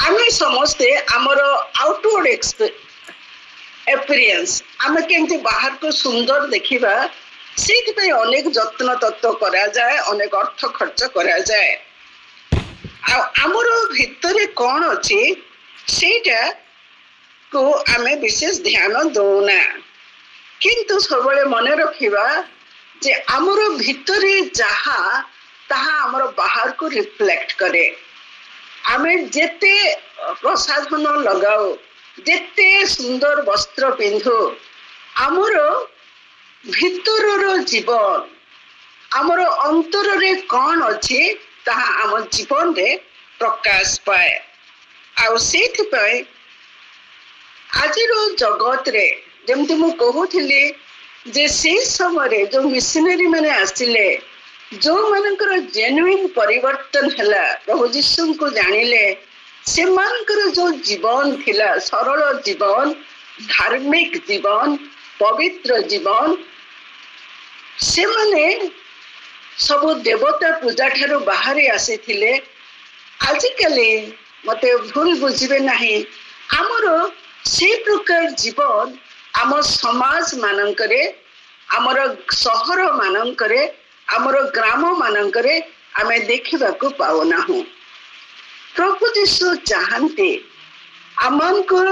ଆମେ ସମସ୍ତେ ଆମର ଆଉଟୱାର୍ଡ ଏପିରିଏନ୍ସ ଆମେ କେମିତି ବାହାରକୁ ସୁନ୍ଦର ଦେଖିବା ସେଇଥିପାଇଁ ଅନେକ ଯତ୍ନ ତତ୍ତ୍ୱ କରାଯାଏ, ଅନେକ ଅର୍ଥ ଖର୍ଚ୍ଚ କରାଯାଏ। ଆଉ ଆମର ଭିତରେ କ'ଣ ଅଛି ସେଇଟାକୁ ଆମେ ବିଶେଷ ଧ୍ୟାନ ଦଉନା। କିନ୍ତୁ ସବୁବେଳେ ମନେ ରଖିବା ଯେ ଆମର ଭିତରେ ଯାହା ତାହା ଆମର ବାହାରକୁ ରିଫ୍ଲେକ୍ଟ କରେ। ଆମେ ଯେତେ ପ୍ରସାଧନ ଲଗାଉ, ଯେତେ ସୁନ୍ଦର ବସ୍ତ୍ର ପିନ୍ଧୁ, ଆମର ଭିତରର ଜୀବନ, ଆମର ଅନ୍ତରରେ କ'ଣ ଅଛି ତାହା ଆମ ଜୀବନରେ ପ୍ରକାଶ ପାଏ। ଆଉ ସେଇଥିପାଇଁ ଆଜିର ଜଗତରେ ଯେମିତି ମୁଁ କହୁଥିଲି ଯେ ସେଇ ସମୟରେ ଯୋଉ ମିଶନାରୀ ମାନେ ଆସିଲେ, ଯୋଉମାନଙ୍କର ଜେନ୍ୟୁଇନ୍ ପରିବର୍ତ୍ତନ ହେଲା, ପ୍ରଭୁ ଯୀଶୁଙ୍କୁ ଜାଣିଲେ, ସେମାନଙ୍କର ଯୋଉ ଜୀବନ ଥିଲା, ସରଳ ଜୀବନ, ଧାର୍ମିକ ଜୀବନ, ପବିତ୍ର ଜୀବନ, ସେମାନେ ସବୁ ଦେବତା ପୂଜା ଠାରୁ ବାହାରି ଆସିଥିଲେ। ଆଜିକାଲି ମତେ ଭୁଲ ବୁଝିବେ ନାହିଁ, ଆମର ସେଇ ପ୍ରକାର ଜୀବନ ଆମ ସମାଜ ମାନଙ୍କରେ, ଆମର ସହର ମାନଙ୍କରେ, ଆମର ଗ୍ରାମ ମାନଙ୍କରେ ଆମେ ଦେଖିବାକୁ ପାଉନାହୁଁ। ପ୍ରଭୁ ଯୀଶୁ ଚାହାନ୍ତି, ଆମଙ୍କର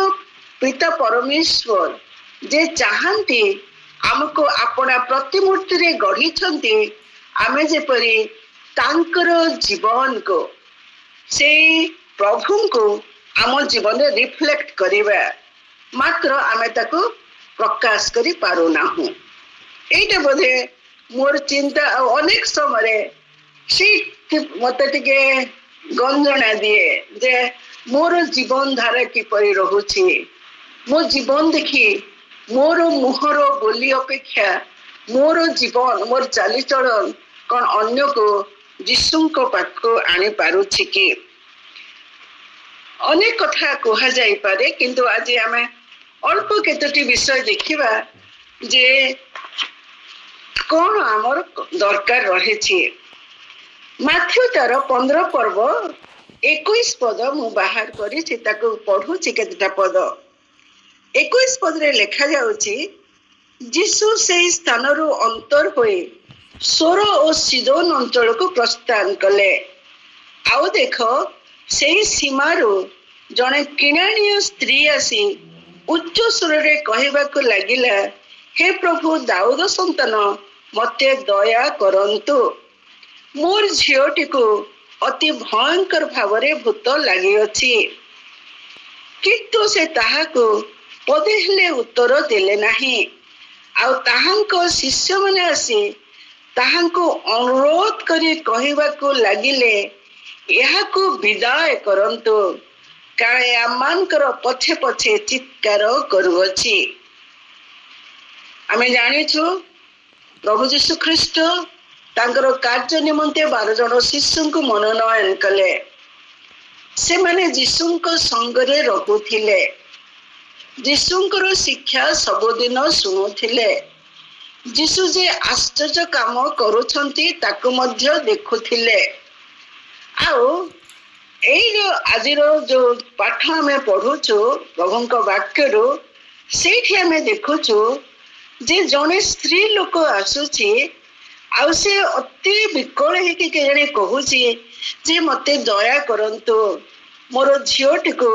ପିତା ପରମେଶ୍ୱର ଯେ ଚାହାନ୍ତି ଆମକୁ ଆପଣା ପ୍ରତିମୂର୍ତ୍ତିରେ ଗଢିଛନ୍ତି, ଆମେ ଯେପରି ତାଙ୍କର ଜୀବନକୁ, ସେଇ ପ୍ରଭୁଙ୍କୁ ଆମ ଜୀବନରେ ରିଫ୍ଲେକ୍ଟ କରିବା, ମାତ୍ର ଆମେ ତାକୁ ପ୍ରକାଶ କରି ପାରୁନାହୁଁ। ଏଇଟା ବୋଧେ ମୋର ଚିନ୍ତା। ଆଉ ଅନେକ ସମୟରେ ସେଇ ମତେ ଟିକେ ଗଞ୍ଜଣା ଦିଏ ଯେ ମୋର ଜୀବନ ଧାରା କିପରି ରହୁଛି। ମୋ ଜୀବନ ଦେଖି ମୋର ମୁହଁର ବୋଲି ଅପେକ୍ଷା ମୋର ଜୀବନ, ମୋର ଚାଲିଚଳନ କ'ଣ ଅନ୍ୟକୁ ଯୀଶୁଙ୍କ ପାଖକୁ ଆଣିପାରୁଛି କି? ଅନେକ କଥା କୁହାଯାଇପାରେ, କିନ୍ତୁ ଆଜି ଆମେ ଅଳ୍ପ କେତୋଟି ବିଷୟ ଦେଖିବା ଯେ କ'ଣ ଆମର ଦରକାର ରହିଛି। ମାଥ୍ୟୁ ତାର 15 ପର୍ବ 21 ପଦ ମୁଁ ବାହାର କରିଛି, ତାକୁ ପଢୁଛି କେତେଟା ପଦ। 21 ପଦରେ ଲେଖାଯାଉଛି, ଯୀଶୁ ସେହି ସ୍ଥାନରୁ ଅନ୍ତର ହୋଇ ସୋର ଓ ସିଦୋନ ଅଞ୍ଚଳକୁ ପ୍ରସ୍ଥାନ କଲେ। ଆଉ ଦେଖ, ସେହି ସୀମାରୁ ଜଣେ କିଣାଣିଆ ସ୍ତ୍ରୀ ଆସି ଉଚ୍ଚ ସ୍ୱରରେ କହିବାକୁ ଲାଗିଲା, ହେ ପ୍ରଭୁ ଦାଉଦ ସନ୍ତାନ, ମତେ ଦୟା କରନ୍ତୁ, ମୋର ଝିଅଟିକୁ ଅତି ଭୟଙ୍କର ଭାବରେ ଭୂତ ଲାଗିଅଛି। କିନ୍ତୁ ସେ ତାହାକୁ ପଦେ ହେଲେ ଉତ୍ତର ଦେଲେ ନାହିଁ। ଆଉ ତାହାଙ୍କ ଶିଷ୍ୟମାନେ ଆସି ତାହାଙ୍କୁ ଅନୁରୋଧ କରି କହିବାକୁ ଲାଗିଲେ, ଏହାକୁ ବିଦାୟ କରନ୍ତୁ, କାରଣ ଆମମାନଙ୍କର ପଛେ ପଛେ ଚିତ୍କାର କରୁଅଛି। ଆମେ ଜାଣିଛୁ ପ୍ରଭୁ ଯୀଶୁ ଖ୍ରୀଷ୍ଟ ତାଙ୍କର କାର୍ଯ୍ୟ ନିମନ୍ତେ 12 ଜଣ ଶିଷ୍ୟଙ୍କୁ ମନୋନୟନ କଲେ। ସେମାନେ ଯୀଶୁଙ୍କ ସଙ୍ଗରେ ରହୁଥିଲେ, ଯୀଶୁଙ୍କର ଶିକ୍ଷା ସବୁଦିନ ଶୁଣୁଥିଲେ, ଯୀଶୁ ଯେ ଆଶ୍ଚର୍ଯ୍ୟ କାମ କରୁଛନ୍ତି ତାକୁ ମଧ୍ୟ ଦେଖୁଥିଲେ। ଆଉ ଏଇ ଆଜିର ଯୋଉ ପାଠ ଆମେ ପଢୁଛୁ ପ୍ରଭୁଙ୍କ ବାକ୍ୟରୁ, ସେଇଠି ଆମେ ଦେଖୁଛୁ ଯେ ଜଣେ ସ୍ତ୍ରୀ ଲୋକ ଆସୁଛି, ଆଉ ସେ ଅତି ବିକଳ ହେଇକି କେଜାଣି କହୁଛି ଯେ ମତେ ଦୟା କରନ୍ତୁ, ମୋର ଝିଅଟିକୁ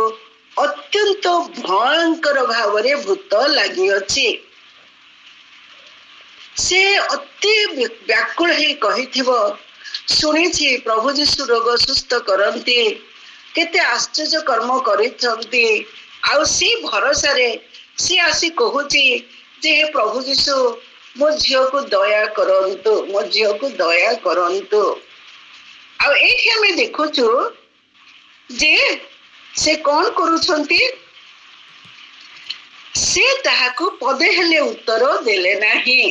ଅତ୍ୟନ୍ତ ଭୟଙ୍କର ଭାବରେ ଭୂତ ଲାଗିଅଛି। ସେ ଅତି ବ୍ୟାକୁଳ ହେଇ କହିଥିବ, ଶୁଣିଛି ପ୍ରଭୁ ଯୀଶୁ ରୋଗ ସୁସ୍ଥ କରନ୍ତି, କେତେ ଆଶ୍ଚର୍ଯ୍ୟ କର୍ମ କରିଛନ୍ତି, ଆଉ ସେ ଭରସାରେ ସେ ଆସି କହୁଛି ଯେ ହେ ପ୍ରଭୁ ଯୀଶୁ, ମୋ ଝିଅକୁ ଦୟା କରନ୍ତୁ, ମୋ ଝିଅକୁ ଦୟା କରନ୍ତୁ। ଆଉ ଏଇଠି ଆମେ ଦେଖୁଛୁ ଯେ ସେ କ'ଣ କରୁଛନ୍ତି, ସେ ତାହାକୁ ପଦେ ହେଲେ ଉତ୍ତର ଦେଲେ ନାହିଁ।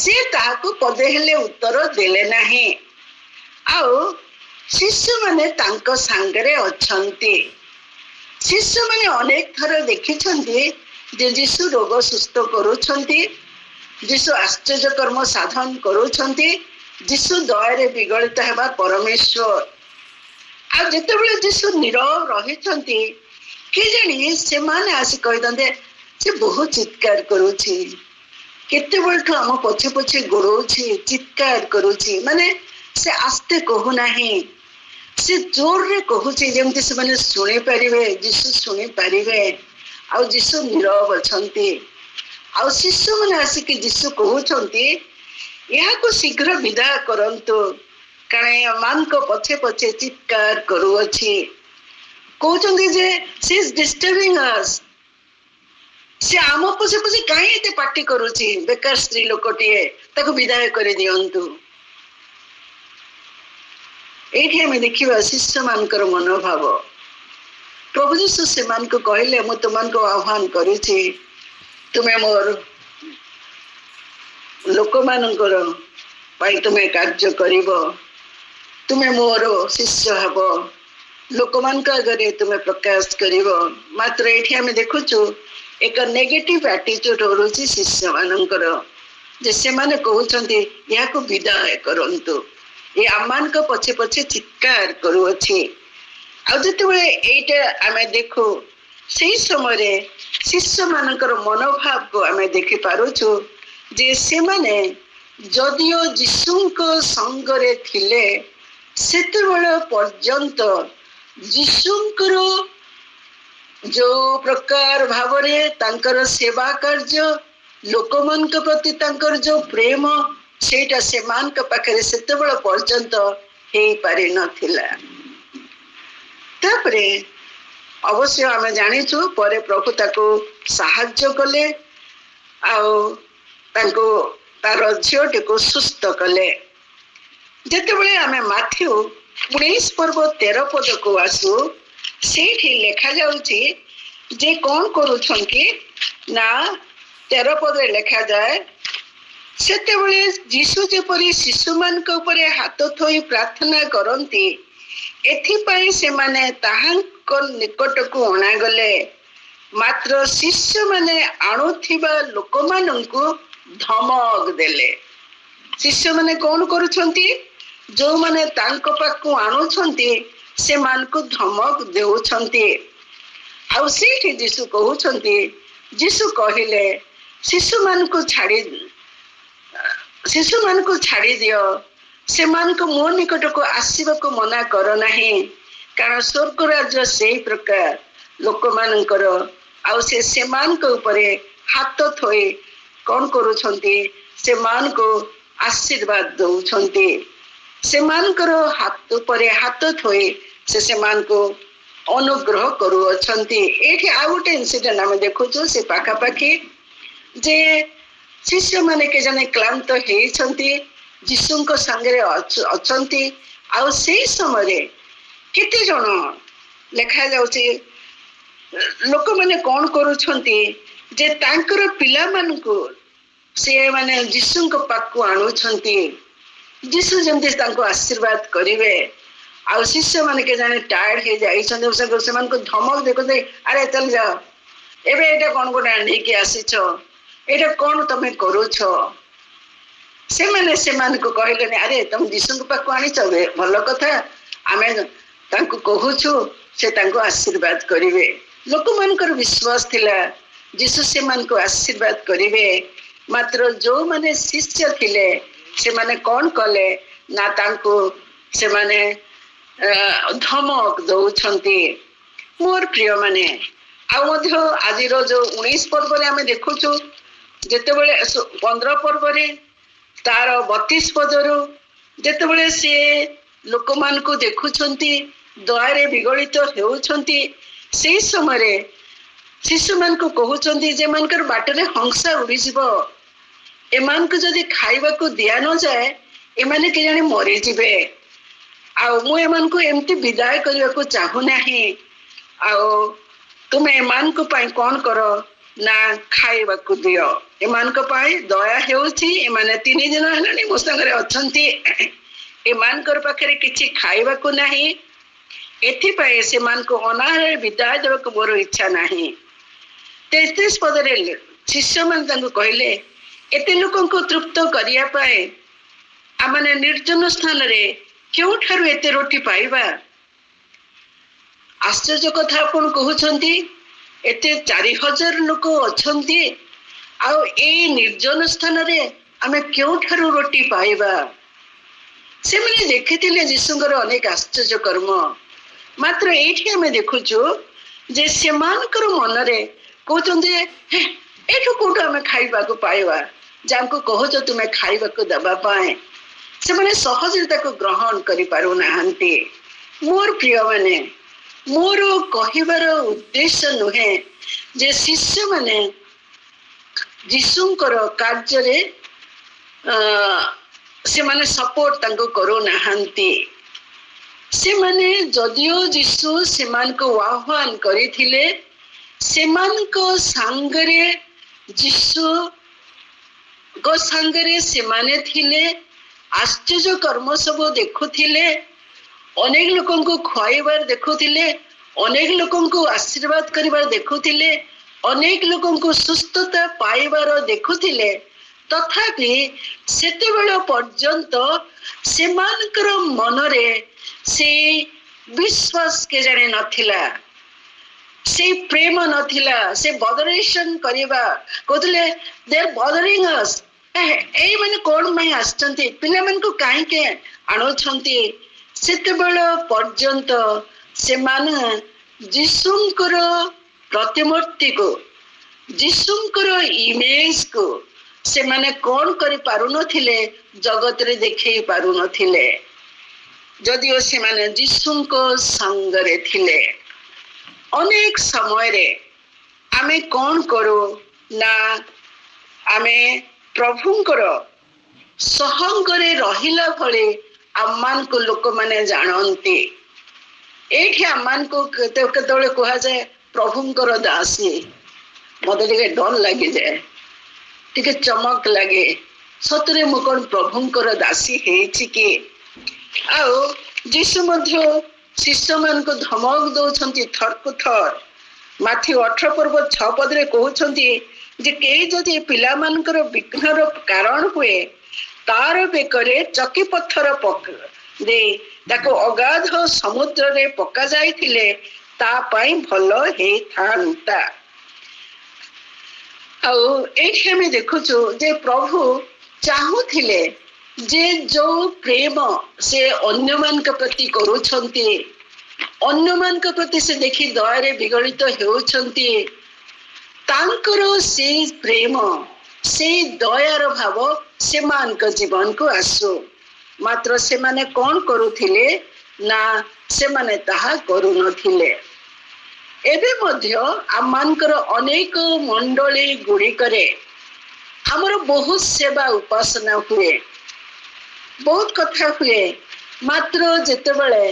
ସେ ତାହାକୁ ପଦେ ହେଲେ ଉତ୍ତର ଦେଲେ ନାହିଁ। ଆଉ ଶିଷ୍ୟମାନେ ତାଙ୍କ ସାଙ୍ଗରେ ଅଛନ୍ତି। ଶିଷ୍ୟମାନେ ଅନେକ ଥର ଦେଖିଛନ୍ତି ଯେ ଯୀଶୁ ରୋଗ ସୁସ୍ଥ କରୁଛନ୍ତି, ଯୀଶୁ ଆଶ୍ଚର୍ଯ୍ୟ କର୍ମ ସାଧନ କରୁଛନ୍ତି, ଯୀଶୁ ଦୟାରେ ବିଗଳିତ ହେବା ପରମେଶ୍ୱର। ଆଉ ଯେତେବେଳେ ଯୀଶୁ ନୀରବ ରହିଛନ୍ତି କେଜାଣି ସେମାନେ ଆସି କହିଥାନ୍ତେ ସେ ବହୁତ ଚିତ୍କାର କରୁଛି, କେତେବେଳଠୁ ଆମ ପଛେ ପଛେ ଗୋଡଉଛି, ଚିତ୍କାର କରୁଛି, ମାନେ ସେ ଆସ୍ତେ କହୁନାହିଁ, ସେ ଜୋରରେ କହୁଛି ଯେମିତି ସେମାନେ ଶୁଣିପାରିବେ, ଯୀଶୁ ଶୁଣିପାରିବେ। ଆଉ ଯୀଶୁ ନୀରବ ଅଛନ୍ତି। ଆଉ ଶିଶୁମାନେ ଆସିକି ଯୀଶୁ କହୁଛନ୍ତି ଏହାକୁ ଶୀଘ୍ର ବିଦାୟ କରନ୍ତୁ, କାରଣ ଏମାନଙ୍କ ପଛେ ପଛେ ଚିତ୍କାର କରୁଅଛି। କହୁଛନ୍ତି ଯେ ସେ ଇଜ ଡିଷ୍ଟର୍ବିଂ ଅସ୍, ସେ ଆମ ପଛେ ପଛେ କାହିଁ ଏତେ ପାଟି କରୁଛି, ବେକାର ସ୍ତ୍ରୀ ଲୋକଟିଏ, ତାକୁ ବିଦାୟ କରିଦିଅନ୍ତୁ। ଏଇଠି ଆମେ ଦେଖିବା ଶିଷ୍ୟମାନଙ୍କର ମନୋଭାବ। ପ୍ରଭୁ ଯୀଶୁ ସେମାନଙ୍କୁ କହିଲେ ମୁଁ ତୁମମାନଙ୍କୁ ଆହ୍ୱାନ କରିଛି, ତୁମେ ମୋର ଲୋକମାନଙ୍କର ପାଇଁ ତୁମେ କାର୍ଯ୍ୟ କରିବ, ତୁମେ ମୋର ଶିଷ୍ୟ ହେବ, ଲୋକମାନଙ୍କ ଆଗରେ ତୁମେ ପ୍ରକାଶ କରିବ। ମାତ୍ର ଏଇଠି ଆମେ ଦେଖୁଛୁ ଏକ ନେଗେଟିଭ ଆଟିଚ୍ୟୁଡ ରହୁଛି ଶିଷ୍ୟମାନଙ୍କର, ଯେ ସେମାନେ କହୁଛନ୍ତି ଏହାକୁ ବିଦାୟ କରନ୍ତୁ, ଏ ଆମମାନଙ୍କ ପଛେ ପଛେ ଚିତ୍କାର କରୁଅଛି। ଆଉ ଯେତେବେଳେ ଏଇଟା ଆମେ ଦେଖୁ ସେଇ ସମୟରେ ଶିଷ୍ୟମାନଙ୍କର ମନୋଭାବକୁ ଆମେ ଦେଖିପାରୁଛୁ ଯେ ସେମାନେ ଯଦିଓ ଯୀଶୁଙ୍କ ସଙ୍ଗରେ ଥିଲେ ସେତେବେଳେ ପର୍ଯ୍ୟନ୍ତ ଯୀଶୁଙ୍କର ଯୋଉ ପ୍ରକାର ଭାବରେ ତାଙ୍କର ସେବା କାର୍ଯ୍ୟ, ଲୋକମାନଙ୍କ ପ୍ରତି ତାଙ୍କର ଯୋଉ ପ୍ରେମ, ସେଇଟା ସେମାନଙ୍କ ପାଖରେ ସେତେବେଳେ ପର୍ଯ୍ୟନ୍ତ ହେଇପାରି ନଥିଲା। ତାପରେ ଅବଶ୍ୟ ଆମେ ଜାଣିଛୁ ପରେ ପ୍ରଭୁ ତାକୁ ସାହାଯ୍ୟ କଲେ ଆଉ ତାଙ୍କୁ ତାର ଝିଅଟିକୁ ସୁସ୍ଥ କଲେ। ଯେତେବେଳେ ଆମେ ମାଥ୍ୟୁ 19 ପର୍ବ 13 ପଦକୁ ଆସୁ ସେଇଠି ଲେଖାଯାଉଛି ଯେ କଣ କରୁଛନ୍ତି ନା 13 ପଦରେ ଲେଖାଯାଏ ସେତେବେଳେ ଯୀଶୁ ଯେପରି ଶିଶୁମାନଙ୍କ ଉପରେ ହାତ ଥୋଇ ପ୍ରାର୍ଥନା କରନ୍ତି ଏଥିପାଇଁ ସେମାନେ ତାହାଙ୍କ ନିକଟକୁ ଅଣାଗଲେ। ମାତ୍ର ଶିଷ୍ୟମାନେ ଆଣୁଥିବା ଲୋକମାନଙ୍କୁ ଧମକ ଦେଲେ। ଶିଷ୍ୟମାନେ କଣ କରୁଛନ୍ତି? ଯୋଉମାନେ ତାଙ୍କ ପାଖକୁ ଆଣୁଛନ୍ତି ସେମାନଙ୍କୁ ଧମକ ଦେଉଛନ୍ତି। ଆଉ ସେଇଠି ଯୀଶୁ କହୁଛନ୍ତି, ଯୀଶୁ କହିଲେ ଶିଶୁମାନଙ୍କୁ ଛାଡି ଦିଅ, ସେମାନଙ୍କୁ ମୋ ନିକଟକୁ ଆସିବାକୁ ମନା କର ନାହିଁ, କାରଣ ସ୍ୱର୍ଗ ରାଜ୍ୟ ସେଇ ପ୍ରକାର ଲୋକମାନଙ୍କର। ଆଉ ସେମାନଙ୍କ ଉପରେ ହାତ ଥୋଇ କଣ କରୁଛନ୍ତି? ସେମାନଙ୍କୁ ଆଶୀର୍ବାଦ ଦଉଛନ୍ତି। ସେମାନଙ୍କର ହାତ ଉପରେ ହାତ ଥୋଇ ସେମାନଙ୍କୁ ଅନୁଗ୍ରହ କରୁଅଛନ୍ତି। ଏଇଠି ଆଉ ଗୋଟେ ଇନସିଡେଣ୍ଟ ଆମେ ଦେଖୁଛୁ ସେ ପାଖାପାଖି ଯେ ଶିଷ୍ୟମାନେ କେଜାଣି କ୍ଳାନ୍ତ ହେଇଛନ୍ତି, ଯୀଶୁଙ୍କ ସାଙ୍ଗରେ ଅଛନ୍ତି। ଆଉ ସେଇ ସମୟରେ କେତେ ଜଣ ଲେଖାଯାଉଛି ଲୋକମାନେ କଣ କରୁଛନ୍ତି ଯେ ତାଙ୍କର ପିଲାମାନଙ୍କୁ ସେ ମାନେ ଯୀଶୁଙ୍କ ପାଖକୁ ଆଣୁଛନ୍ତି, ଯୀଶୁ ଯେମିତି ତାଙ୍କୁ ଆଶୀର୍ବାଦ କରିବେ। ଆଉ ଶିଷ୍ୟମାନେ କେଜାଣି ଟାୟାର୍ଡ ହେଇଯାଇଛନ୍ତି, ସେମାନଙ୍କୁ ଧମକ ଦେଖୁଛନ୍ତି, ଆରେ ଚାଲ ଯାଅ, ଏବେ ଏଇଟା କଣ ଗୋଟେ ନେଇକି ଆସିଛ, ଏଇଟା କଣ ତମେ କରୁଛ? ସେମାନେ ସେମାନଙ୍କୁ କହିଲେନି, ଆରେ ତମେ ଯୀଶୁଙ୍କ ପାଖକୁ ଆଣିଛ, ଭଲ କଥା, ଆମେ ତାଙ୍କୁ କହୁଛୁ ସେ ତାଙ୍କୁ ଆଶୀର୍ବାଦ କରିବେ। ଲୋକମାନଙ୍କର ବିଶ୍ୱାସ ଥିଲା ଯୀଶୁ ସେମାନଙ୍କୁ ଆଶୀର୍ବାଦ କରିବେ। ମାତ୍ର ଯୋଉମାନେ ଶିଷ୍ୟ ଥିଲେ ସେମାନେ କଣ କଲେ ନା ତାଙ୍କୁ ସେମାନେ ଧମକ ଦଉଛନ୍ତି। ମୋର ପ୍ରିୟ ମାନେ, ଆଉ ମଧ୍ୟ ଆଜିର ଯୋଉ 19 ପର୍ବରେ ଆମେ ଦେଖୁଛୁ ଯେତେବେଳେ 15 ପର୍ବରେ ତାର 32 ପଦରୁ ଯେତେବେଳେ ସେ ଲୋକମାନଙ୍କୁ ଦେଖୁଛନ୍ତି ଦୟାରେ ବିଗଳିତ ହେଉଛନ୍ତି ସେଇ ସମୟରେ ଶିଶୁମାନଙ୍କୁ କହୁଛନ୍ତି ଯେମାନଙ୍କର ବାଟରେ ହଂସା ଉଡ଼ିଯିବ, ଏମାନଙ୍କୁ ଯଦି ଖାଇବାକୁ ଦିଆ ନଯାଏ ଏମାନେ କେଜାଣି ମରିଯିବେ। ଆଉ ମୁଁ ଏମାନଙ୍କୁ ଏମିତି ବିଦାୟ କରିବାକୁ ଚାହୁଁନାହିଁ। ଆଉ ତୁମେ ଏମାନଙ୍କ ପାଇଁ କଣ କର ନା ଖାଇବାକୁ ଦିଅ, ଏମାନଙ୍କ ପାଇଁ ଦୟା ହେଉଛି, ଏମାନେ 3 ଦିନ ହେଲାଣି ମୋ ସାଙ୍ଗରେ ଅଛନ୍ତି, ଏମାନଙ୍କର ପାଖରେ କିଛି ଖାଇବାକୁ ନାହିଁ, ଏଥିପାଇଁ ସେମାନଙ୍କୁ ଅନାହାରରେ ବିଦାୟ ଦେବାକୁ ମୋର ଇଚ୍ଛା ନାହିଁ। 33 ପଦରେ ଶିଷ୍ୟମାନେ ତାଙ୍କୁ କହିଲେ, ଏତେ ଲୋକଙ୍କୁ ତୃପ୍ତ କରିବା ପାଇଁ ଆମମାନେ ନିର୍ଜନ ସ୍ଥାନରେ କେଉଁଠାରୁ ଏତେ ରୋଟି ପାଇବା? ଆଶ୍ଚର୍ଯ୍ୟ କଥା ଆପଣ କହୁଛନ୍ତି, ଏତେ 4000 ଲୋକ ଅଛନ୍ତି, ଆଉ ଏଇ ନିର୍ଜନ ସ୍ଥାନରେ ଆମେ କେଉଁଠାରୁ ରୋଟି ପାଇବା? ସେମାନେ ଦେଖିଥିଲେ ଯୀଶୁଙ୍କର ଅନେକ ଆଶ୍ଚର୍ଯ୍ୟ କର୍ମ। ମାତ୍ର ଏଇଠି ଆମେ ଦେଖୁଛୁ ଯେ ସେମାନଙ୍କର ମନରେ କହୁଛନ୍ତି ଏଠୁ କୋଉଠୁ ଆମେ ଖାଇବାକୁ ପାଇବା? ଯାହାକୁ କହୁଛ ତୁମେ ଖାଇବାକୁ ଦେବା ପାଇଁ, ସେମାନେ ସହଜରେ ତାକୁ ଗ୍ରହଣ କରିପାରୁନାହାନ୍ତି। ମୋର ପ୍ରିୟମାନେ, ମୋର କହିବାର ଉଦ୍ଦେଶ୍ୟ ନୁହେଁ ଯେ ଶିଷ୍ୟମାନେ ଯୀଶୁଙ୍କର କାର୍ଯ୍ୟରେ ସେମାନେ ସପୋର୍ଟ ତାଙ୍କୁ କରୁନାହାନ୍ତି। ସେମାନେ ଯଦିଓ ଯୀଶୁ ସେମାନଙ୍କୁ ଆହ୍ୱାନ କରିଥିଲେ, ସେମାନଙ୍କ ସାଙ୍ଗରେ ଯୀଶୁଙ୍କ ସାଙ୍ଗରେ ସେମାନେ ଥିଲେ, ଆଶ୍ଚର୍ଯ୍ୟ କର୍ମ ସବୁ ଦେଖୁଥିଲେ, ଅନେକ ଲୋକଙ୍କୁ ଖୁଆଇବାର ଦେଖୁଥିଲେ, ଅନେକ ଲୋକଙ୍କୁ ଆଶୀର୍ବାଦ କରିବାର ଦେଖୁଥିଲେ, ଅନେକ ଲୋକଙ୍କୁ ସୁସ୍ଥତା ପାଇବାର ଦେଖୁଥିଲେ। ତଥାପି ସେତେବେଳ ପର୍ଯ୍ୟନ୍ତ ସେମାନଙ୍କର ମନରେ ସେଇ ବିଶ୍ୱାସ କେଜାଣି ନଥିଲା, ସେଇ ପ୍ରେମ ନଥିଲା, ସେ ବଦରେସନ କରିବା କହୁଥିଲେ they are bothering us, ଏଇମାନେ କଣ ପାଇଁ ଆସିଛନ୍ତି, ପିଲାମାନଙ୍କୁ କାହିଁକି ଆଣୁଛନ୍ତି? ସେତେବେଳ ପର୍ଯ୍ୟନ୍ତ ସେମାନେ ଯୀଶୁଙ୍କର ପ୍ରତିମୂର୍ତ୍ତିକୁ, ଯୀଶୁଙ୍କର ଇମେଜକୁ ସେମାନେ କଣ କରିପାରୁନଥିଲେ, ଜଗତରେ ଦେଖେଇ ପାରୁନଥିଲେ। ଯଦିଓ ସେମାନେ ଯୀଶୁଙ୍କ ସାଙ୍ଗରେ ଥିଲେ। ଅନେକ ସମୟରେ ଆମେ କଣ କରୁ ନା, ଆମେ ପ୍ରଭୁଙ୍କର ସହଙ୍ଗରେ ରହିଲା ଭଳି ଆମମାନଙ୍କୁ ଲୋକମାନେ ଜାଣନ୍ତି। ଏଇଠି ଆମମାନଙ୍କୁ କେତେବେଳେ କୁହାଯାଏ ପ୍ରଭୁଙ୍କର ଦାସୀ। ମତେ ଟିକେ ଡର ଲାଗିଯାଏ, ଟିକେ ଚମକ ଲାଗେ, ସତରେ ମୁଁ କଣ ପ୍ରଭୁଙ୍କର ଦାସୀ ହେଇଛି କି? ଆଉ ଯୀଶୁ ମଧ୍ୟ ଶିଷ୍ୟମାନଙ୍କୁ ଧମକ ଦଉଛନ୍ତି ଥରକୁ ଥର। ମାଥ୍ୟୁ 18:6 କହୁଛନ୍ତି ଯେ କେହି ଯଦି ପିଲାମାନଙ୍କର ବିଘ୍ନର କାରଣ ହୁଏ, ତାର ବେକରେ ଚକି ପଥର ଦେଇ ତାକୁ ଅଗାଧ ସମୁଦ୍ରରେ ପକା ଯାଇଥିଲେ ତା ପାଇଁ ଭଲ ହେଇଥାନ୍ତା। ଆଉ ଏଇଠି ଆମେ ଦେଖୁଛୁ ଯେ ପ୍ରଭୁ ଚାହୁଁଥିଲେ ଯେ ଯୋଉ ପ୍ରେମ ସେ ଅନ୍ୟମାନଙ୍କ ପ୍ରତି କରୁଛନ୍ତି, ଅନ୍ୟମାନଙ୍କ ପ୍ରତି ସେ ଦେଖି ଦୟାରେ ବିଗଳିତ ହେଉଛନ୍ତି, ତାଙ୍କର ସେଇ ପ୍ରେମ, ସେଇ ଦୟାର ଭାବ ସେମାନଙ୍କ ଜୀବନକୁ ଆସୁ। ମାତ୍ର ସେମାନେ କଣ କରୁଥିଲେ ନା, ସେମାନେ ତାହା କରୁନଥିଲେ। ଏବେ ମଧ୍ୟ ଆମମାନଙ୍କର ଅନେକ ମଣ୍ଡଳୀ ଗୁଡ଼ିକରେ ଆମର ବହୁତ ସେବା ଉପାସନା ହୁଏ, ବହୁତ କଥା ହୁଏ। ମାତ୍ର ଯେତେବେଳେ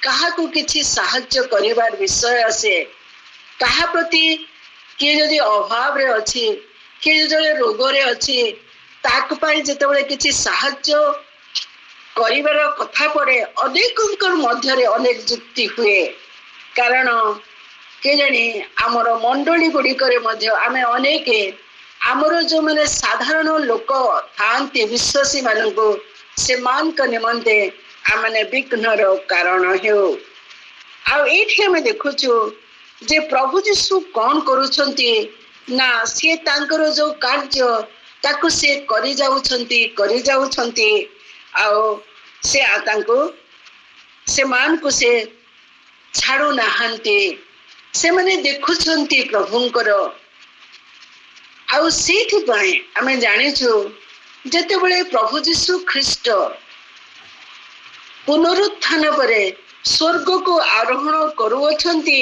କାହାକୁ କିଛି ସାହାଯ୍ୟ କରିବାର ବିଷୟ ଆସେ, କାହା ପ୍ରତି କିଏ ଯଦି ଅଭାବରେ ଅଛି, କିଏ ଯେତେବେଳେ ରୋଗରେ ଅଛି, ତାକୁ ପାଇଁ ଯେତେବେଳେ କିଛି ସାହାଯ୍ୟ କରିବାର କଥା ପଡେ, ଅନେକଙ୍କ ମଧ୍ୟରେ ଅନେକ ଯୁକ୍ତି ହୁଏ। କାରଣ କେଜାଣି ଆମର ମଣ୍ଡଳୀ ଗୁଡ଼ିକରେ ମଧ୍ୟ ଆମେ ଅନେକ ଆମର ଯୋଉମାନେ ସାଧାରଣ ଲୋକ ଥାଆନ୍ତି, ବିଶ୍ୱାସୀ ମାନଙ୍କୁ, ସେମାନଙ୍କ ନିମନ୍ତେ ଆମେ ବିଘ୍ନର କାରଣ ହେଉ। ଆଉ ଏଇଠି ଆମେ ଦେଖୁଛୁ ଯେ ପ୍ରଭୁ ଯୀଶୁ କଣ କରୁଛନ୍ତି ନା, ସିଏ ତାଙ୍କର ଯୋଉ କାର୍ଯ୍ୟ ତାକୁ ସେ କରିଯାଉଛନ୍ତି। ଆଉ ସେ ତାଙ୍କୁ ସେମାନଙ୍କୁ ସେ ଛାଡୁନାହାନ୍ତି, ସେମାନେ ଦେଖୁଛନ୍ତି ପ୍ରଭୁଙ୍କର। ଆଉ ସେଇଥିପାଇଁ ଆମେ ଜାଣିଛୁ ଯେତେବେଳେ ପ୍ରଭୁ ଯୀଶୁ ଖ୍ରୀଷ୍ଟ ପୁନରୁତ୍ଥାନ ପରେ ସ୍ୱର୍ଗକୁ ଆରୋହଣ କରୁଅଛନ୍ତି,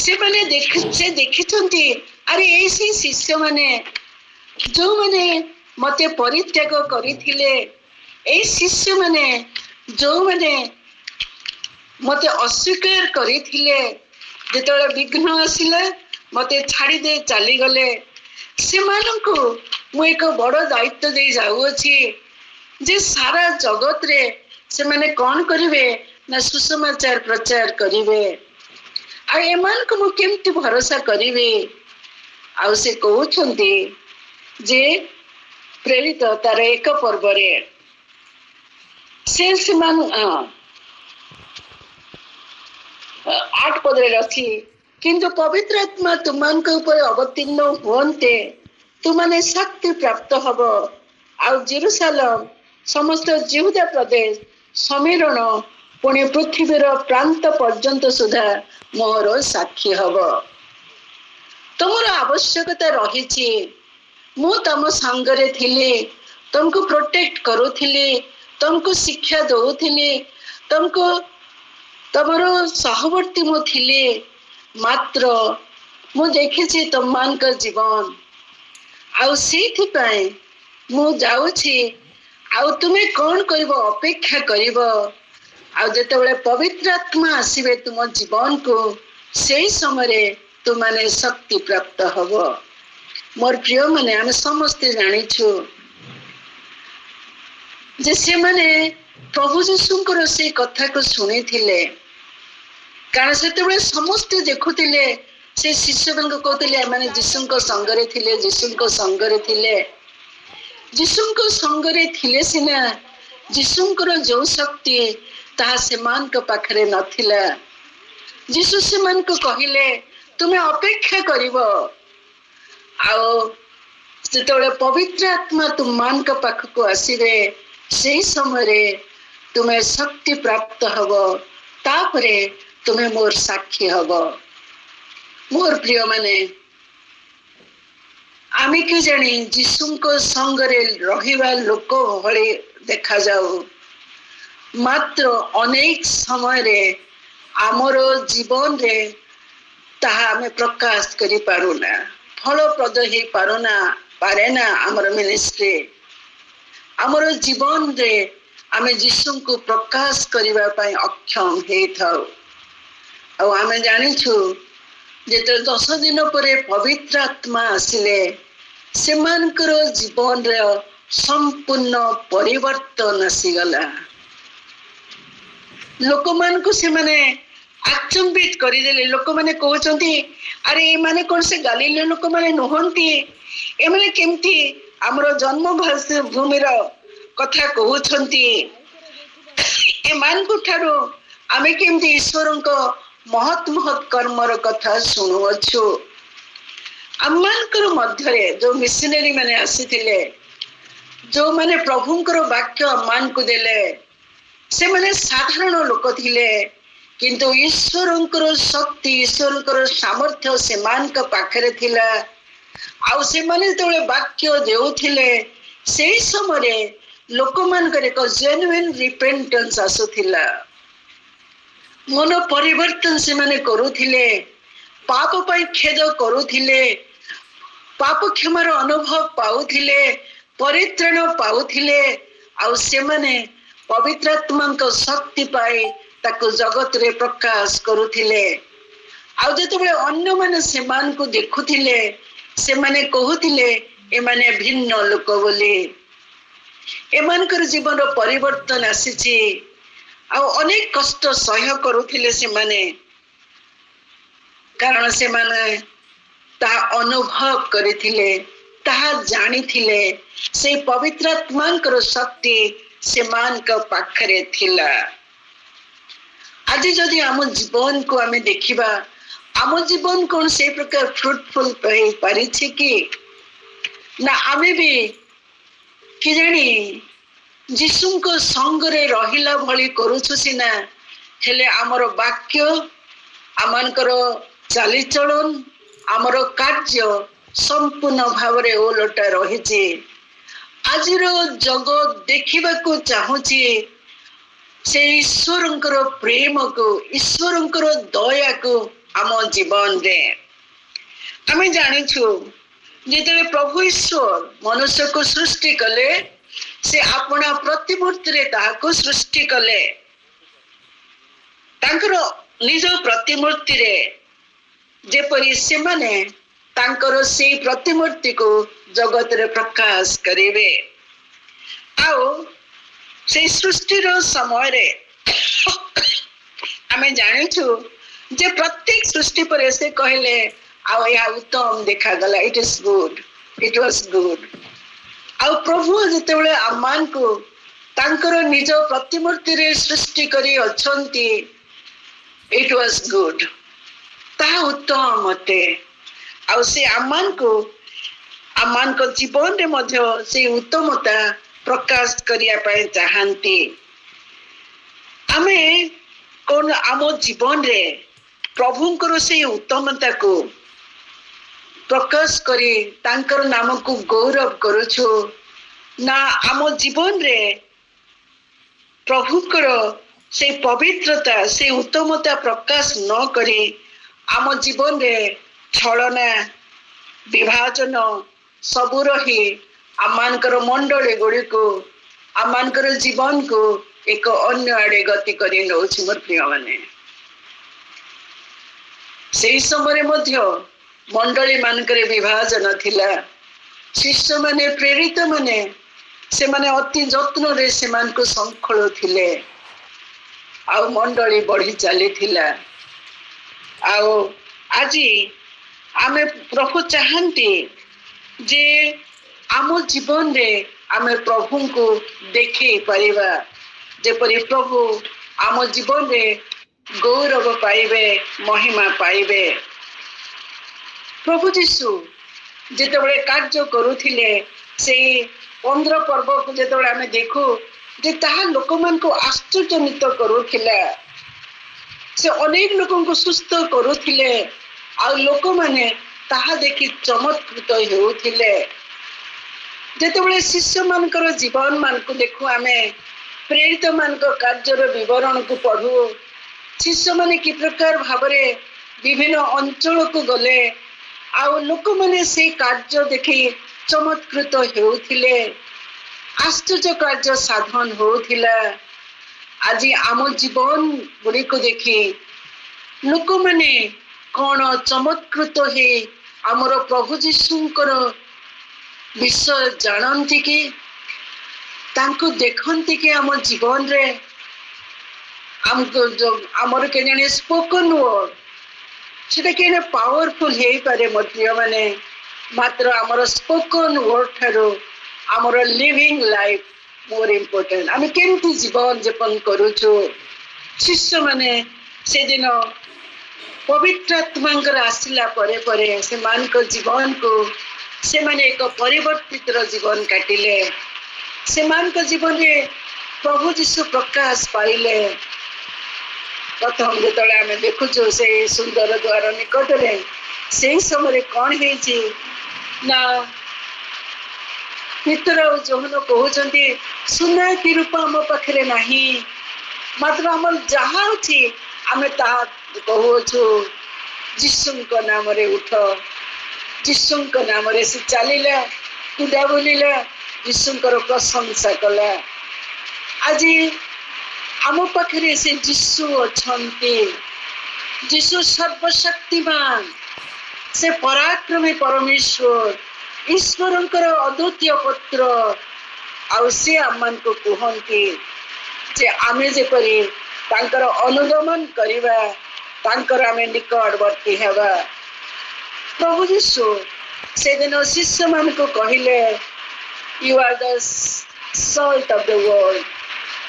ସେମାନେ ସେ ଦେଖିଛନ୍ତି, ଆରେ ଏଇ ସେଇ ଶିଷ୍ୟମାନେ ଯୋଉମାନେ ମତେ ପରିତ୍ୟାଗ କରିଥିଲେ, ଏଇ ଶିଷ୍ୟମାନେ ଯୋଉମାନେ ମତେ ଅସ୍ୱୀକାର କରିଥିଲେ, ଯେତେବେଳେ ବିଘ୍ନ ଆସିଲା ମତେ ଛାଡିଦେଇ ଚାଲିଗଲେ, ସେମାନଙ୍କୁ ମୁଁ ଏକ ବଡ ଦାୟିତ୍ୱ ଦେଇ ଯାଉଅଛି ଯେ ସାରା ଜଗତରେ ସେମାନେ କଣ କରିବେ ନା, ସୁସମାଚାର ପ୍ରଚାର କରିବେ। ଆଉ ଏମାନଙ୍କୁ ମୁଁ କେମିତି ଭରସା କରିବି? ଆଉ ସେ କହୁଛନ୍ତି ଯେ ପ୍ରେରିତ ତାର 1 ପର୍ବରେ 8 ପଦରେ ଅଛି, କିନ୍ତୁ ପବିତ୍ର ଆତ୍ମା ତୁମମାନଙ୍କ ଉପରେ ଅବତୀର୍ଣ୍ଣ ହୁଅନ୍ତେ ତୁମାନେ ଶକ୍ତି ପ୍ରାପ୍ତ ହବ, ଆଉ ଜେରୁସାଲେମ ସମସ୍ତ ଜିହୁଦା ପ୍ରଦେଶ ସମୀରଣ ପୁଣି ପୃଥିବୀର ପ୍ରାନ୍ତ ପର୍ଯ୍ୟନ୍ତ ସୁଦ୍ଧା ମୋର ସାକ୍ଷୀ ହବ। ତୁମର ଆବଶ୍ୟକତା ରହିଛି, ମୁଁ ତମ ସାଙ୍ଗରେ ଥିଲି, ତମକୁ ପ୍ରୋଟେକ୍ଟ କରୁଥିଲି, ତମକୁ ଶିକ୍ଷା ଦଉଥିଲି, ତମକୁ ତମର ସହବର୍ତ୍ତୀ ମୁଁ ଥିଲି, ମାତ୍ର ମୁଁ ଦେଖିଛି ତମମାନଙ୍କ ଜୀବନ, ଆଉ ସେଇଥିପାଇଁ ମୁଁ ଯାଉଛି, ଆଉ ତୁମେ କଣ କରିବ? ଅପେକ୍ଷା କରିବ, ଆଉ ଯେତେବେଳେ ପବିତ୍ର ଆତ୍ମା ଆସିବେ ତୁମ ଜୀବନକୁ, ସେଇ ସମୟରେ ତୁମାନେ ଶକ୍ତି ପ୍ରାପ୍ତ ହବ। ମୋର ପ୍ରିୟ ମାନେ, ଆମେ ସମସ୍ତେ ଜାଣିଛୁ ଯେ ସେମାନେ ପ୍ରଭୁ ଯୀଶୁଙ୍କର ସେଇ କଥାକୁ ଶୁଣିଥିଲେ, କାରଣ ସେତେବେଳେ ସମସ୍ତେ ଦେଖୁଥିଲେ, ସେ ଶିଷ୍ୟମାନଙ୍କୁ କହୁଥିଲେ ଏମାନେ ଯୀଶୁଙ୍କ ସଙ୍ଗରେ ଥିଲେ, ଯୀଶୁଙ୍କ ସଙ୍ଗରେ ଥିଲେ। ଯୀଶୁଙ୍କ ସଙ୍ଗରେ ଥିଲେ ସିନା ଯୀଶୁଙ୍କର ଯୋଉ ଶକ୍ତି ତାହା ସେମାନଙ୍କ ପାଖରେ ନଥିଲା। ଯୀଶୁ ସେମାନଙ୍କୁ କହିଲେ ତୁମେ ଅପେକ୍ଷା କରିବ, ଆଉ ଯେତେବେଳେ ପବିତ୍ର ଆତ୍ମା ତୁମମାନଙ୍କ ପାଖକୁ ଆସିବେ ସେଇ ସମୟରେ ତୁମେ ଶକ୍ତି ପ୍ରାପ୍ତ ହବ, ତାପରେ ତୁମେ ମୋର ସାକ୍ଷୀ ହବ। ମୋର ପ୍ରିୟ ମାନେ, ଆମେ କି ଜାଣି ଯୀଶୁଙ୍କ ସଙ୍ଗରେ ରହିବା ଲୋକ ଭଳି ଦେଖାଯାଉ, ମାତ୍ର ଅନେକ ସମୟରେ ଆମର ଜୀବନରେ ତାହା ଆମେ ପ୍ରକାଶ କରିପାରୁନା, ଫଳପ୍ରଦ ହେଇପାରୁନା ପାରେନା। ଆମର ମିନିଷ୍ଟ୍ରି, ଆମର ଜୀବନରେ ଆମେ ଯୀଶୁଙ୍କୁ ପ୍ରକାଶ କରିବା ପାଇଁ ଅକ୍ଷମ ହେଇଥାଉ। ଆଉ ଆମେ ଜାଣିଛୁ ଯେତେବେଳେ 10 ଦିନ ପରେ ପବିତ୍ର ଆତ୍ମା ଆସିଲେ ସେମାନଙ୍କର ଜୀବନର ସମ୍ପୂର୍ଣ୍ଣ ପରିବର୍ତ୍ତନ ଆସିଗଲା। ଲୋକମାନଙ୍କୁ ସେମାନେ ଆଚମ୍ବିତ କରିଦେଲେ। ଲୋକମାନେ କହୁଛନ୍ତି, ଆରେ ଏମାନେ କଣ ସେ ଗାଲିଲୀୟ ଲୋକମାନେ ନୁହନ୍ତି? ଏମାନେ କେମିତି ଆମର ଜନ୍ମଭୂମିର କଥା କହୁଛନ୍ତି? ଏମାନଙ୍କ ଠାରୁ ଆମେ କେମିତି ଈଶ୍ୱରଙ୍କ ମହତ୍ ମହତ୍ କର୍ମର କଥା ଶୁଣୁଅଛୁ? ଆମମାନଙ୍କର ମଧ୍ୟରେ ଯୋଉ ମିଶନାରୀ ମାନେ ଆସିଥିଲେ, ଯୋଉମାନେ ପ୍ରଭୁଙ୍କର ବାକ୍ୟ ଆମମାନଙ୍କୁ ଦେଲେ, ସେମାନେ ସାଧାରଣ ଲୋକ ଥିଲେ, କିନ୍ତୁ ଈଶ୍ୱରଙ୍କର ଶକ୍ତି, ଈଶ୍ୱରଙ୍କର ସାମର୍ଥ୍ୟ ସେମାନଙ୍କ ପାଖରେ ଥିଲା। ଆଉ ସେମାନେ ଯେତେବେଳେ ବାକ୍ୟ ଦେଉଥିଲେ ସେଇ ସମୟରେ ଲୋକମାନଙ୍କର ଏକ ଜେନ୍ୟୁଇନ୍ ରିପେଣ୍ଟାନ୍ସ ଆସୁଥିଲା, ମନ ପରିବର୍ତ୍ତନ ସେମାନେ କରୁଥିଲେ, ପାପ ପାଇଁ ଖେଦ କରୁଥିଲେ, ପାପ କ୍ଷମାର ଅନୁଭବ ପାଉଥିଲେ, ପରିତ୍ରାଣ ପାଉଥିଲେ, ଆଉ ସେମାନେ ପବିତ୍ର ଆତ୍ମାଙ୍କ ଶକ୍ତି ପାଇ ତାକୁ ଜଗତରେ ପ୍ରକାଶ କରୁଥିଲେ। ଆଉ ଯେତେବେଳେ ଅନ୍ୟମାନେ ସେମାନଙ୍କୁ ଦେଖୁଥିଲେ ସେମାନେ କହୁଥିଲେ ଏମାନେ ଭିନ୍ନ ଲୋକ ବୋଲି, ଏମାନଙ୍କର ଜୀବନର ପରିବର୍ତ୍ତନ ଆସିଛି। ଆଉ ଅନେକ କଷ୍ଟ ସହ୍ୟ କରୁଥିଲେ ସେମାନେ, କାରଣ ସେମାନେ ତାହା ଅନୁଭବ କରିଥିଲେ, ତାହା ଜାଣିଥିଲେ ସେଇ ପବିତ୍ର ଆତ୍ମାଙ୍କର ଶକ୍ତି ସେମାନଙ୍କ ପାଖରେ ଥିଲା। ଆଜି ଯଦି ଆମ ଜୀବନକୁ ଆମେ ଦେଖିବା, ଆମ ଜୀବନ କଣ ସେଇ ପ୍ରକାର ଫ୍ରୁଟଫୁଲ ହେଇପାରିଛି କି? ନା ଆମେ ବି କେଜାଣି ଯୀଶୁଙ୍କ ସଙ୍ଗରେ ରହିଲା ଭଳି କରୁଛୁ ସିନା, ହେଲେ ଆମର ବାକ୍ୟ, ଆମମାନଙ୍କର ଚାଲିଚଳନ, ଆମର କାର୍ଯ୍ୟ ସମ୍ପୂର୍ଣ୍ଣ ଭାବରେ ଓଲଟା ରହିଛି। ଆଜିର ଜଗତ ଦେଖିବାକୁ ଚାହୁଁଛି ସେ ଈଶ୍ୱରଙ୍କର ପ୍ରେମକୁ, ଈଶ୍ୱରଙ୍କର ଦୟାକୁ ଆମ ଜୀବନରେ। ଆମେ ଜାଣିଛୁ ଯେତେବେଳେ ପ୍ରଭୁ ଈଶ୍ୱର ମନୁଷ୍ୟକୁ ସୃଷ୍ଟି କଲେ, ସେ ଆପଣା ପ୍ରତିମୂର୍ତ୍ତିରେ ତାହାକୁ ସୃଷ୍ଟି କଲେ, ତାଙ୍କର ନିଜ ପ୍ରତିମୂର୍ତ୍ତିରେ, ଯେପରି ସେମାନେ ତାଙ୍କର ସେଇ ପ୍ରତିମୂର୍ତ୍ତିକୁ ଜଗତରେ ପ୍ରକାଶ କରିବେ। ଆଉ ସେଇ ସୃଷ୍ଟିର ସମୟରେ ଆମେ ଜାଣିଛୁ ଯେ ପ୍ରତ୍ୟେକ ସୃଷ୍ଟି ପରେ ସେ କହିଲେ ଆଉ ଏହା ଉତ୍ତମ ଦେଖାଗଲା, it is good, it was good. ଆଉ ପ୍ରଭୁ ଯେତେବେଳେ ଆମମାନଙ୍କୁ ତାଙ୍କର ନିଜ ପ୍ରତିମୂର୍ତ୍ତିରେ ସୃଷ୍ଟି କରି ଅଛନ୍ତି, इट वाज गुड ताहा उत्तम मते आ से आमान को जीवन रे मध्य से उत्तमता प्रकाश करिया पाए चाहंती आमे कौन आम जीवन रे प्रभुंकर से उत्तमता को प्रकाश करी तांकर नाम को गौरव करुछु ना आम जीवन रे प्रभुकर से पवित्रता से उत्तमता प्रकाश न करी आम जीवन रे छलना विभाजन सबू रही आमानकर मंडली गुड़ी को आमानकर जीवन को एक अन्य आड़े गति करी नौछि मोर प्रिय माने से समय मध्य मंडली मानकर विभाजन थिला शिष्य माने प्रेरित माने से माने अति जत्न रे से मान को संखळ थिले आ मंडली बढ़ी चली थिला आ आजी आमे प्रभु चाहंती जे आम जीवन रे आमे प्रभु को देखे परिबा जेपरि प्रभु आम जीवन रे गौरव पाइबे महिमा पाइबे प्रभु जीशु जेतेबेले कार्य करुथिले से 15 पर्व को जेतेबेले आमे देखु जे ताहा लोक मान को आश्चर्यजनित करुथिला से अनेक लोगों को सुस्थ करुथिले आ लोक माने ताहा देखि चमत्कृत हेउथिले जेतेबेले शिष्य मानकर जीवन मान को देखु आमे प्रेरित मानकर कार्यर विवरण को पढ़ू शिष्य माने कि प्रकार भावरे विभिन्न अंचल को गले आ लोक माने से कार्य देखि चमत्कृत हेउथिले आश्चर्य कार्य साधन होउथिला आज आम जीवन गुड़ी को देखि लोक माने कौन चमत्कृत हे आमर प्रभु जीशुंकर विषय जानती कि तांको देखंती कि आम जीवन रे आमको जो आमर के जाने स्पोकन वर्ड सेटा के पावरफुल हे पारे मध्य माने मात्र आमर स्पोकन वर्ड थारो आमर लिविंग लाइफ मोर इम्पोर्टेंट आम केमती जीवन यापन करूछु शिष्य माने से दिन पवित्र आत्मांकर आसिला परे परे से मान को जीवन को से माने एक परिवर्तित जीवन काटिले से मान को जीवन रे प्रभु जीशु प्रकाश पाइले प्रथम जेतले आमे देखुछु से सुंदर द्वार निकट रे से समय कौन हेछि ना पितर जोहन कहउछंती सुना की रूप हम पाखरे नाही मात्र हमर जहाँ अछि आमे ता कहउछु जीशुंक नाम रे उठ जीशुंक नाम रे से चलिला कुदा बोलिला जीशुंकर प्रशंसा कला आज आम पाखरे से जीशु अछंती जीशु सर्वशक्तिमान से पराक्रमी परमेश्वर ईश्वरंकर अद्वितीय पुत्र आ से आमान को कहंती जे आमे जेपरि तांकर अनुगमन करिबा तांकर आमे निकटवर्ती हेबा प्रभु जीशु से दिन शिष्य मान को कहिले you are the salt of the world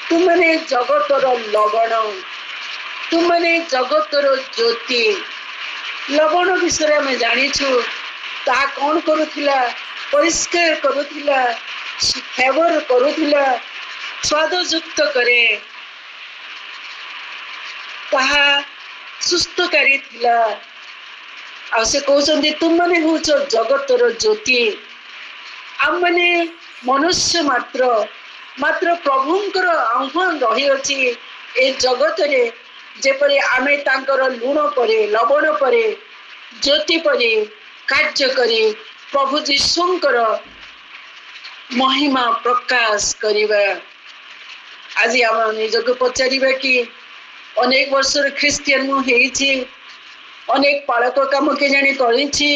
तुमने जगतर लवण तुमने जगतर ज्योति लवण विषय आम जानिछु ता कौन करुथिला परिष्कार करुथिला फेवर करुथिला स्वादयुक्त करे ताहा सुस्थकारी थिला आ से कहउछन्ती तुमने होछ जगतर ज्योति आम माने मनुष्य मात्र मात्र प्रभुंकर आह्वान रही अछि ए जगत रे जेपरि आमे तांकर लूण परे लवण परे ज्योति परे कार्य करी प्रभु जीशुंकर महिमा प्रकाश करिबा आज आम निजको पचारिबा कि अनेक वर्ष ख्रिस्टियन मु हेछि अनेक पालक काम के जानी करिछि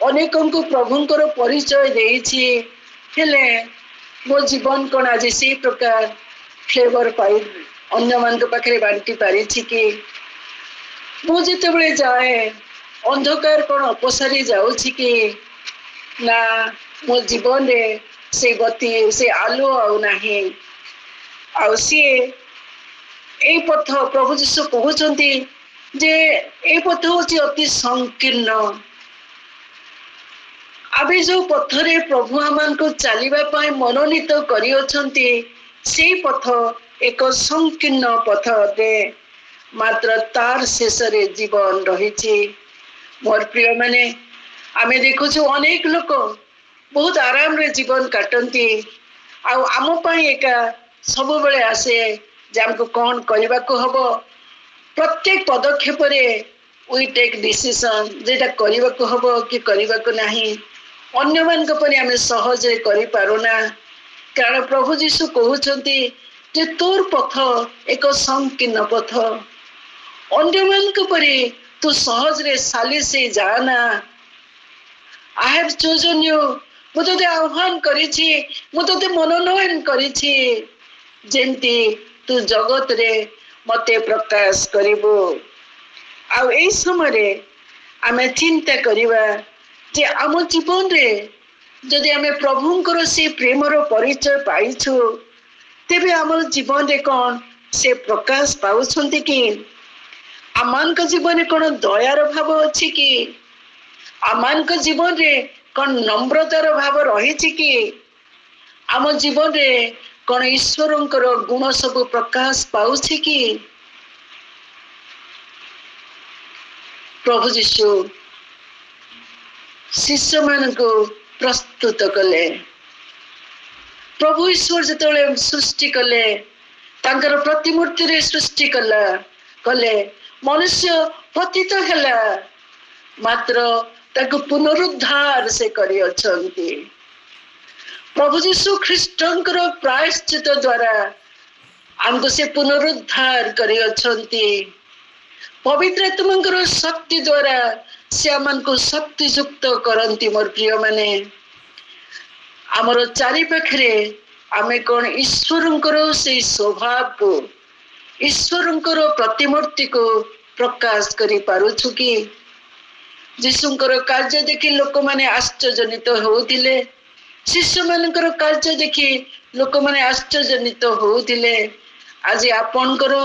अनेकों को प्रभुंकर परिचय देछि हेले मो जीवन कोन आज से प्रकार फ्लेवर पाई अन्य मान पाखे बांटी पारि कि मु जितेबले जाए अंधकार कौन अपसारी जाऊँ कि ना मो जीवन रे से गति से आलो आउ नाही सी ए पथ प्रभु जीशु कहउछंती जे ए पथ हूँ अति संकीर्ण। आबे जो पथरे प्रभु आमान को चलने मनोनीत करियोछंती से पथ एक संकीर्ण पथ अटे, मात्र तार शेष जीवन रही। मोर प्रिय माने आमे देखु अनेक लोक बहुत आराम रे जीवन काटती। आम एका सब बेले आसे जे हमको कौन करने को हब। प्रत्येक पदक्षेप वी टेक डिसीजन जेटा करने को हब कि करने को नहीं। अन्य मान आम सहज कर पारुना, कारण प्रभु जीशु कहते जे तोर पथ एक संकीर्ण पथ। अन्य मान तू सहज रे साली से जाना। आई हैव चोजन यू, मु तोते आह्वान करिछि, मु तोते मनोनयन करिछि जेंती तू जगत रे मते प्रकाश करिबो। आ एई समय रे आमे चिंता करिबा जे आम जीवन रे जदि आमे प्रभुंकर से प्रेमर परिचय पाइछु, तेबे आम जीवन रे कौन से प्रकाश पाउछंती कि? आमान का जीवन कौन दयार भाव अच्छी कि? आमान का जीवन रे कौन नम्रतार भाव रही कि? आम जीवन रे कौन ईश्वरंकर गुण सब प्रकाश पाउछि कि? प्रभु जीशु शिष्य मान को प्रस्तुत कले। प्रभु ईश्वर जिते सृष्टि कले, तांकर प्रतिमूर्ति रे सृष्टि कले मनुष्य पतित है, मात्र ताको पुनरुद्धार से करी अछंती। प्रभु जीशु ख्रीष्टंकर प्रायश्चित द्वारा हमको से पुनरुद्धार करी अछंती। पवित्र आत्मांकर शक्ति द्वारा से आमन को शक्ति युक्त करंती। मोर प्रिय माने आमर चारि पाखरे आमे कौन ईश्वरंकर से स्वभाव को, ईश्वरंकर प्रतिमूर्ति को प्रकाश करी पारुछु कि? जीशुंकर कार्य देखि लोक माने आश्चर्यजनित होउथिले। शिष्य मानकर कार्य देखि लोक माने आश्चर्यजनित होउथिले। आज आपणकर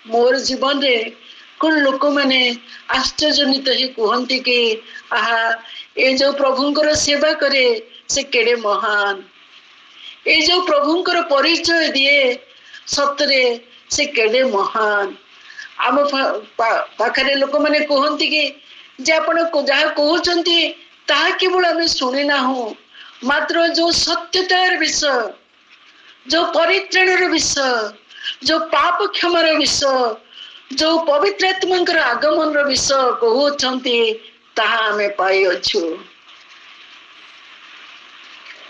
मोर जीवन रे कौन लोक माने आश्चर्यजनित ही कहती कि आहा ए जो प्रभुंकर सेवा करे से केड़े महान, ए जो प्रभुंकर परिचय दिए सतरे से केड़े महान। आम पाखरे लोक माने कहती कि जे आपण जहाँ कहते ताहा केवल आम शुणी ना हूँ, मात्र जो सत्यतार विषय, जो परित्राणर विषय, जो पाप क्षमार विषय, जो पवित्र आत्मांकर आगमन विषय कहते ताहा आमे पाई अच्छु।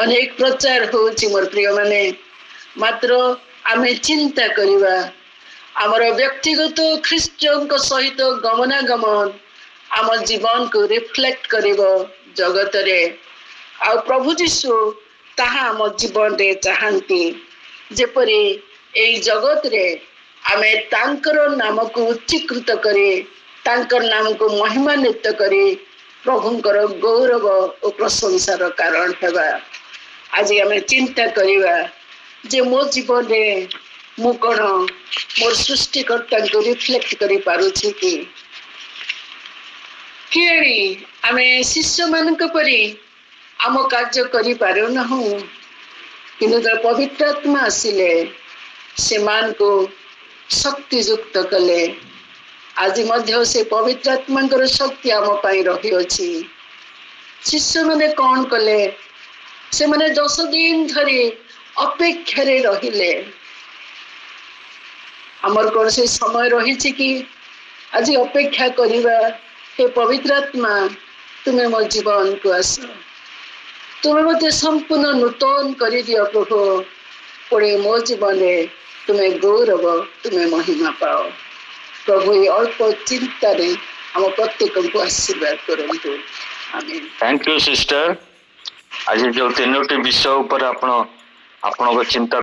अनेक प्रचार होछि मोर प्रिय माने, मात्र आमे चिंता करिवा आमर व्यक्तिगत ख्रीष्टन सहित गमनागमन आम जीवन को रिफ्लेक्ट करिवो जगत रे। आ प्रभु जीशु ताहा आम जीवन रे चाहंती जेपरि एई जगत रे आमे तांकर नाम को उच्चीकृत करे, तांकर नाम को महिमान्वित करे, प्रभुंकर गौरव और प्रशंसार कारण हेबा। आज आमे चिंता करिवा जे मो जीवन रे मु कौन मोर सृष्टिकर्ता को रिफ्लेक्ट करि पारुछि कि? केणी आमे शिष्य मानक परि आम कार्य करि पारु नहु, किंतु पवित्र आत्मा आसिले से मान को शक्ति युक्त कले। आज मध्य से पवित्र आत्मांकर शक्ति आम पाई रही अछि। शिष्य माने कौन कले? से माने 10 दिन धरी अपेक्षा रे रहिले। हमर कौन से समय रही कि आज अपेक्षा करिवा? हे पवित्र आत्मा तुम्हें मो जीवन को आस, तुम्हें मत संपूर्ण नूतन कर दियो प्रभु। पड़े मो जीवन रे तुम्हें गौरव, तुम्हें महिमा पाओ प्रभु। ये अल्प चिंता रे हम प्रत्येक को आशीर्वाद करंतु। आमीन। Thank you sister. आज जो 3टी विषय ऊपर आपण चिंता